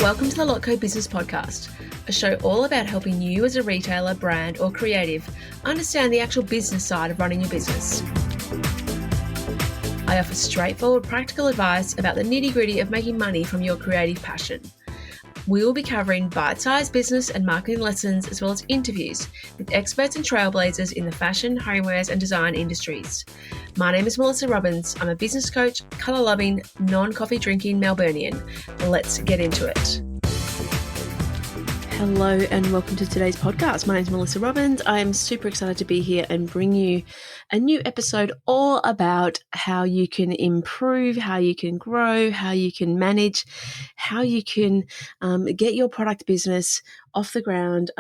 Welcome to the Lotco Business Podcast, a show all about helping you as a retailer, brand, or creative understand the actual business side of running your business. I offer straightforward, practical advice about the nitty-gritty of making money from your creative passion. We will be covering bite-sized business and marketing lessons, as well as interviews with experts and trailblazers in the fashion, homewares, and design industries. My name is Melissa Robbins. I'm a business coach, colour-loving, non-coffee drinking Melburnian. Let's get into it. Hello and welcome to today's podcast. My name is Melissa Robbins. I am super excited to be here and bring you a new episode all about how you can improve, how you can grow, how you can manage, how you can get your product business off the ground,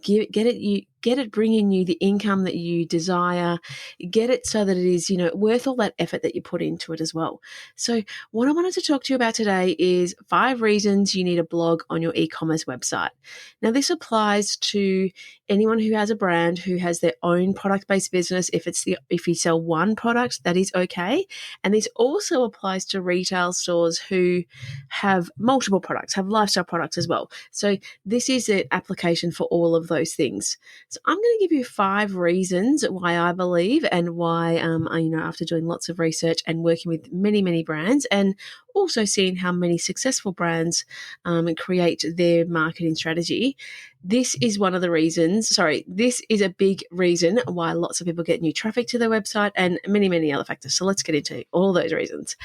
get it bringing you the income that you desire, get it so that it is, worth all that effort that you put into it as well. So what I wanted to talk to you about today is 5 reasons you need a blog on your e-commerce website. Now, this applies to anyone who has a brand, who has their own product-based business. If you sell one product, that is okay. And this also applies to retail stores who have multiple products, have lifestyle products as well. So this is an application for all of those things. So I'm going to give you 5 reasons why I believe, and why, after doing lots of research and working with many, many brands, and also seeing how many successful brands create their marketing strategy. This is one of the reasons, this is a big reason why lots of people get new traffic to their website, and many, many other factors. So let's get into all those reasons.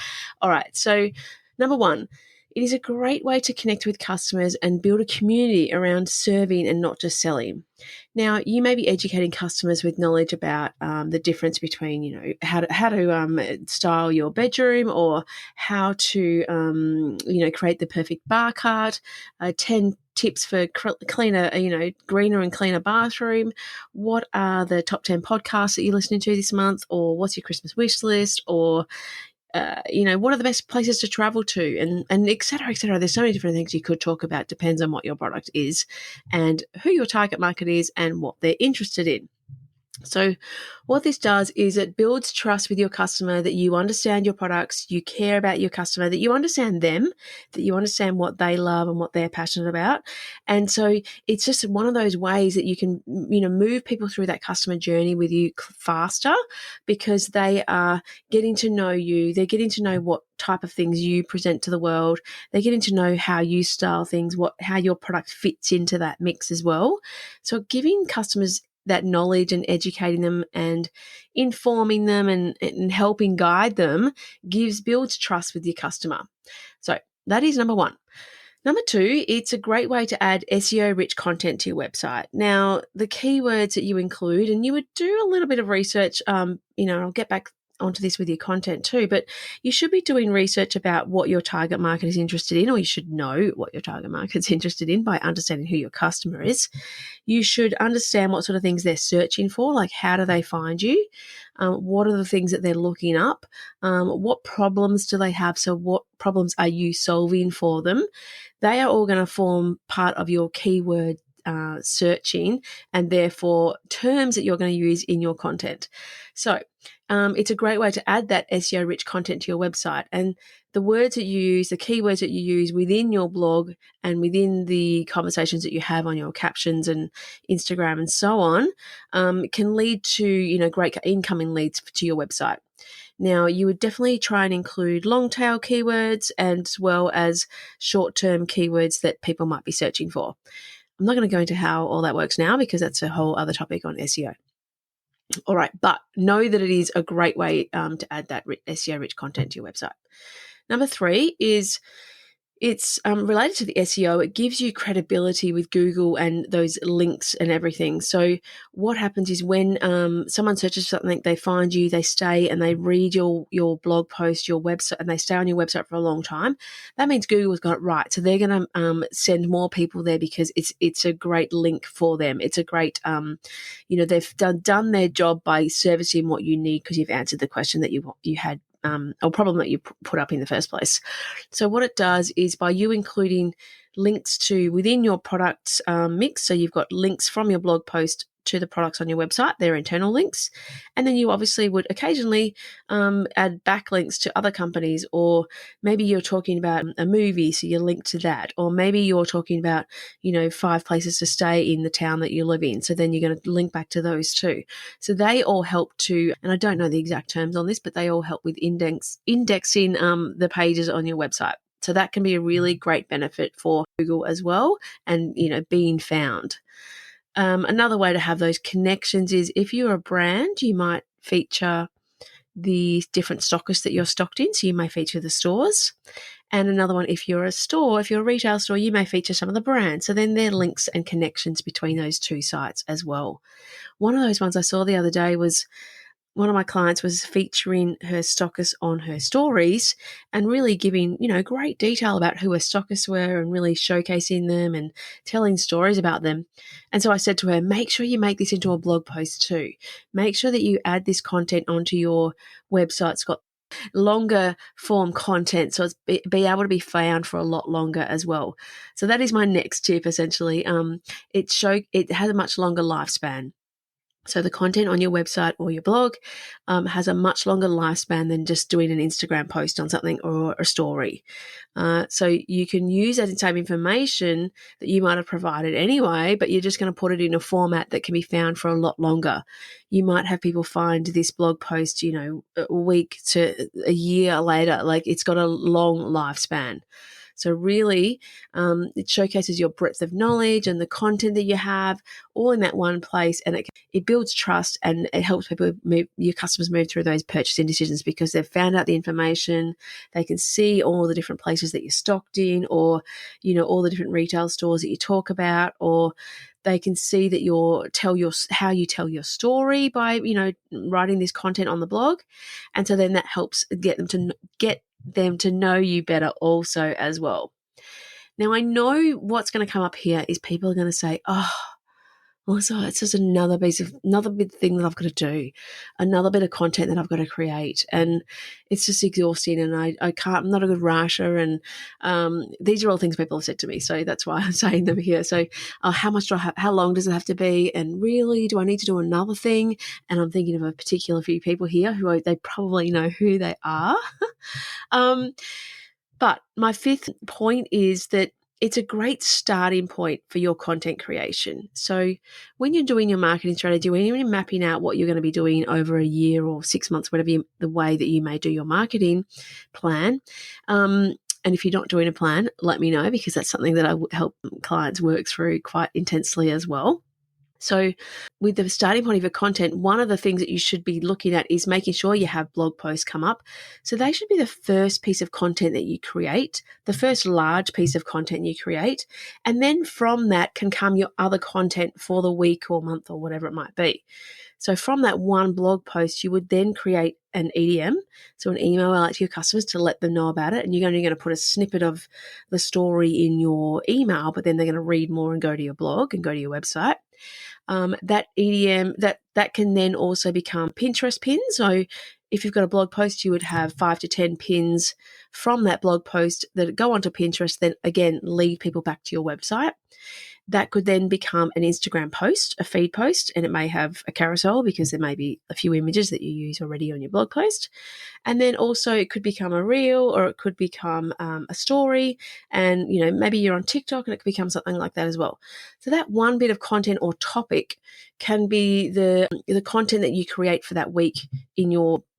All right. So number 1, it is a great way to connect with customers and build a community around serving and not just selling. Now, you may be educating customers with knowledge about the difference between, how to style your bedroom, or how to, create the perfect bar cart, 10 tips for cleaner, greener and cleaner bathroom. What are the top 10 podcasts that you're listening to this month, or what's your Christmas wish list, or what are the best places to travel to, and et cetera, et cetera. There's so many different things you could talk about. Depends on what your product is and who your target market is and what they're interested in. So what this does is it builds trust with your customer, that you understand your products, you care about your customer, that you understand them, that you understand what they love and what they're passionate about. And so it's just one of those ways that you can, move people through that customer journey with you faster, because they are getting to know you. They're getting to know what type of things you present to the world. They're getting to know how you style things, how your product fits into that mix as well. So giving customers that knowledge and educating them and informing them and helping guide them builds trust with your customer. So that is number 1. Number 2, it's a great way to add SEO-rich content to your website. Now, the keywords that you include, and you would do a little bit of research, I'll get back onto this with your content too, but you should be doing research about what your target market is interested in, or you should know what your target market is interested in by understanding who your customer is. You should understand what sort of things they're searching for, like how do they find you? What are the things that they're looking up? What problems do they have? So what problems are you solving for them? They are all going to form part of your keyword searching, and therefore terms that you're going to use in your content. So it's a great way to add that SEO rich content to your website, and the words that you use, the keywords that you use within your blog and within the conversations that you have on your captions and Instagram and so on, can lead to, great incoming leads to your website. Now, you would definitely try and include long tail keywords as well as short-term keywords that people might be searching for. I'm not going to go into how all that works now, because that's a whole other topic on SEO. All right, but know that it is a great way to add that SEO-rich content to your website. Number 3 is it's related to the SEO. It gives you credibility with Google and those links and everything. So what happens is when someone searches something, they find you, they stay and they read your blog post, your website, and they stay on your website for a long time. That means Google's got it right. So they're going to send more people there, because it's a great link for them. It's a great, they've done their job by servicing what you need, because you've answered the question that you had, or problem that you put up in the first place. So what it does is, by you including links to within your product mix, so you've got links from your blog post to the products on your website, their internal links. And then you obviously would occasionally add backlinks to other companies, or maybe you're talking about a movie, so you link to that. Or maybe you're talking about, 5 places to stay in the town that you live in. So then you're going to link back to those too. So they all help to, and I don't know the exact terms on this, but they all help with indexing the pages on your website. So that can be a really great benefit for Google as well, and, being found. Another way to have those connections is if you're a brand, you might feature the different stockists that you're stocked in. So you may feature the stores. And another one, if you're a retail store, you may feature some of the brands. So then there are links and connections between those two sites as well. One of those ones I saw the other day was one of my clients was featuring her stockists on her stories and really giving, great detail about who her stockists were and really showcasing them and telling stories about them. And so I said to her, make sure you make this into a blog post too. Make sure that you add this content onto your website. It's got longer form content, so it's be able to be found for a lot longer as well. So that is my next tip, essentially. It has a much longer lifespan. So the content on your website or your blog has a much longer lifespan than just doing an Instagram post on something or a story. So you can use that same information that you might have provided anyway, but you're just going to put it in a format that can be found for a lot longer. You might have people find this blog post, a week to a year later. Like, it's got a long lifespan. So really, it showcases your breadth of knowledge and the content that you have all in that one place, and it builds trust, and it helps your customers move through those purchasing decisions because they've found out the information. They can see all the different places that you're stocked in, or all the different retail stores that you talk about, or they can see that how you tell your story by writing this content on the blog, and so then that helps get them to know you better also as well. Now, I know what's going to come up here is people are going to say, so it's just another big thing that I've got to do, another bit of content that I've got to create, and it's just exhausting, and I'm not a good writer, and these are all things people have said to me, so that's why I'm saying them here. So how long does it have to be, and really, do I need to do another thing? And I'm thinking of a particular few people here who they probably know who they are. But my 5th point is that it's a great starting point for your content creation. So when you're doing your marketing strategy, when you're mapping out what you're going to be doing over a year or 6 months, the way that you may do your marketing plan, and if you're not doing a plan, let me know, because that's something that I help clients work through quite intensely as well. So with the starting point of your content, one of the things that you should be looking at is making sure you have blog posts come up. So they should be the first piece of content that you create, the first large piece of content you create. And then from that can come your other content for the week or month or whatever it might be. So from that one blog post, you would then create an EDM, so an email out to your customers to let them know about it. And you're only going to put a snippet of the story in your email, but then they're going to read more and go to your blog and go to your website. That EDM, that can then also become Pinterest pins. So if you've got a blog post, you would have 5 to 10 pins from that blog post that go onto Pinterest, then again lead people back to your website. That could then become an Instagram post, a feed post, and it may have a carousel because there may be a few images that you use already on your blog post. And then also it could become a reel, or it could become a story, and maybe you're on TikTok and it could become something like that as well. So that one bit of content or topic can be the content that you create for that week in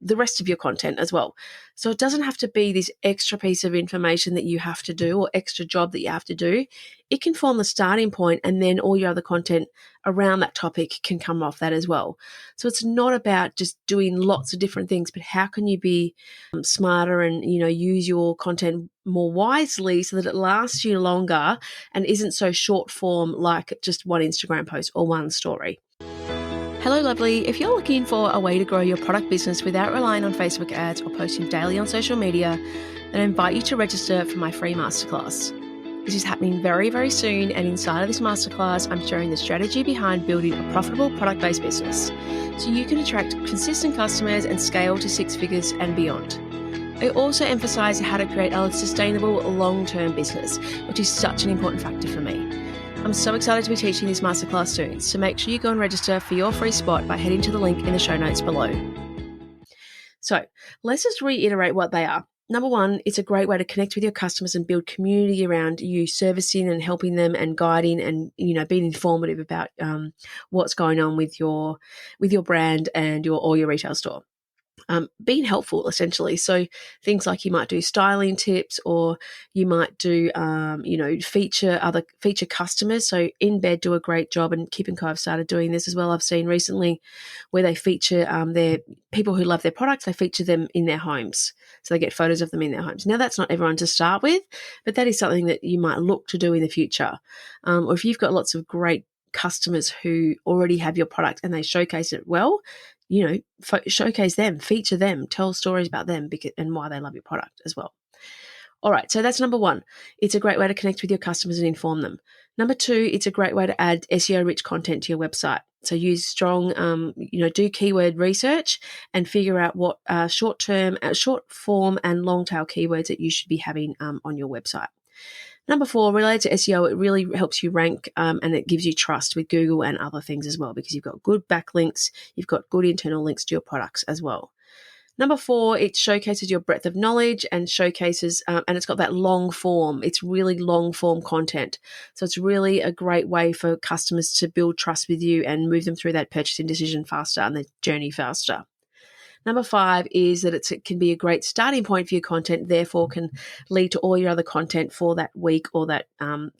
the rest of your content as well. So it doesn't have to be this extra piece of information that you have to do or extra job that you have to do. It can form the starting point, and then all your other content around that topic can come off that as well. So it's not about just doing lots of different things, but how can you be smarter and use your content more wisely so that it lasts you longer and isn't so short form like just one Instagram post or one story. Hello, lovely. If you're looking for a way to grow your product business without relying on Facebook ads or posting daily on social media, then I invite you to register for my free masterclass. This is happening very, very soon, and inside of this masterclass, I'm sharing the strategy behind building a profitable product-based business so you can attract consistent customers and scale to 6 figures and beyond. I also emphasize how to create a sustainable long-term business, which is such an important factor for me. I'm so excited to be teaching this masterclass soon, so make sure you go and register for your free spot by heading to the link in the show notes below. So let's just reiterate what they are. Number one, it's a great way to connect with your customers and build community around you servicing and helping them and guiding and, being informative about what's going on with your brand and your retail store. Being helpful, essentially. So things like you might do styling tips, or you might do, feature customers. So InBed do a great job, and Keep & Co have started doing this as well. I've seen recently where they feature their people who love their products. They feature them in their homes, so they get photos of them in their homes. Now, that's not everyone to start with, but that is something that you might look to do in the future. Or if you've got lots of great customers who already have your product and they showcase it well, showcase them, feature them, tell stories about them and why they love your product as well. All right, so that's number one. It's a great way to connect with your customers and inform them. Number two, it's a great way to add SEO-rich content to your website. So use strong, do keyword research and figure out what short form and long tail keywords that you should be having on your website. Number four, related to SEO, it really helps you rank and it gives you trust with Google and other things as well, because you've got good backlinks, you've got good internal links to your products as well. Number four, it showcases your breadth of knowledge and showcases, and it's got that long form. It's really long form content. So it's really a great way for customers to build trust with you and move them through that purchasing decision faster and the journey faster. Number five is that it can be a great starting point for your content, therefore can lead to all your other content for that week or that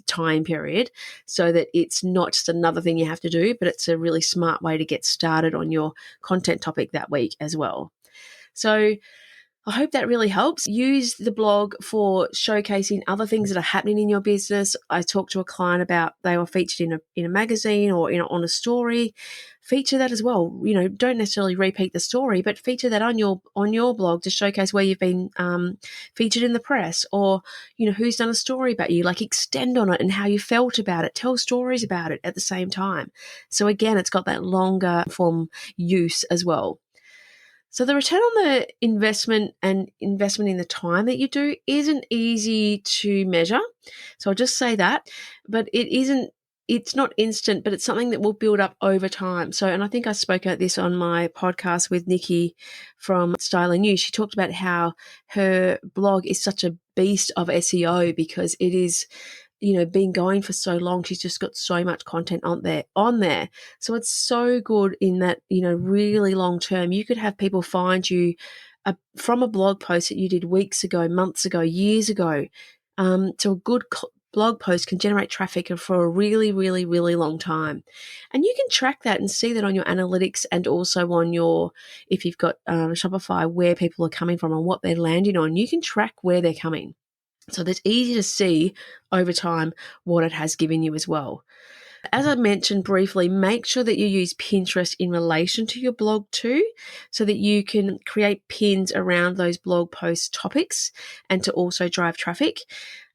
time period, so that it's not just another thing you have to do, but it's a really smart way to get started on your content topic that week as well. So I hope that really helps. Use the blog for showcasing other things that are happening in your business. I talked to a client about they were featured in a magazine or on a story. Feature that as well. Don't necessarily repeat the story, but feature that on your blog to showcase where you've been featured in the press, or who's done a story about you. Like, extend on it and how you felt about it. Tell stories about it at the same time. So again, it's got that longer form use as well. So the return on the investment and investment in the time that you do isn't easy to measure. So I'll just say that, but it's not instant, but it's something that will build up over time. So, and I think I spoke about this on my podcast with Nikki from Styling News. She talked about how her blog is such a beast of SEO because it is, been going for so long. She's just got so much content on there. So it's so good in that, really long term. You could have people find you from a blog post that you did weeks ago, months ago, years ago. So a good blog post can generate traffic for a really, really, really long time. And you can track that and see that on your analytics, and also on if you've got Shopify, where people are coming from and what they're landing on. You can track where they're coming. So that's easy to see over time what it has given you as well. As I mentioned briefly, make sure that you use Pinterest in relation to your blog too, so that you can create pins around those blog post topics and to also drive traffic.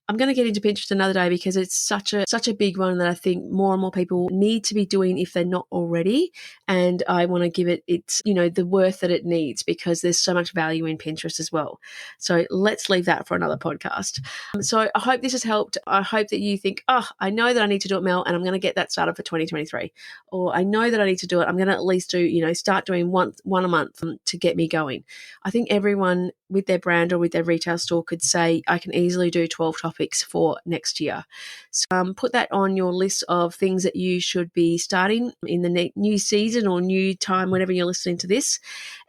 I'm going to get into Pinterest another day because it's such a big one that I think more and more people need to be doing if they're not already. And I want to give it its, the worth that it needs, because there's so much value in Pinterest as well. So let's leave that for another podcast. So I hope this has helped. I hope that you think, I know that I need to do it, Mel, and I'm going to get that started for 2023. Or I know that I need to do it. I'm going to at least do, start doing one a month to get me going. I think everyone with their brand or with their retail store could say, I can easily do 12 topics for next year. So put that on your list of things that you should be starting in the new season or new time, whenever you're listening to this.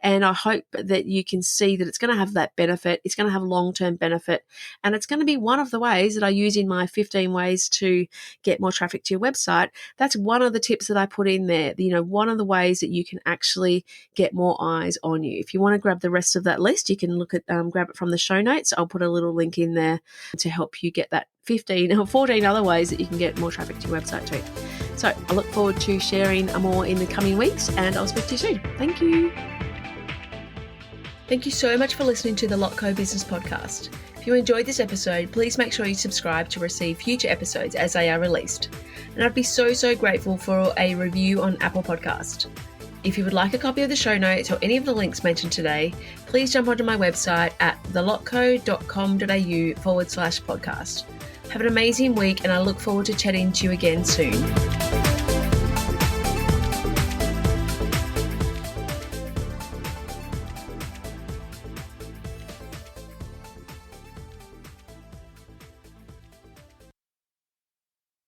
And I hope that you can see that it's going to have that benefit. It's going to have long-term benefit. And it's going to be one of the ways that I use in my 15 ways to get more traffic to your website. That's one of the tips that I put in there. One of the ways that you can actually get more eyes on you. If you want to grab the rest of that list, you can grab it from the show notes. I'll put a little link in there to help you get that 15 or 14 other ways that you can get more traffic to your website too. So I look forward to sharing more in the coming weeks, and I'll speak to you soon. Thank you. Thank you so much for listening to the Lotco Business Podcast. If you enjoyed this episode, please make sure you subscribe to receive future episodes as they are released. And I'd be so grateful for a review on Apple Podcast. If you would like a copy of the show notes or any of the links mentioned today, please jump onto my website at thelotco.com.au/podcast. Have an amazing week, and I look forward to chatting to you again soon.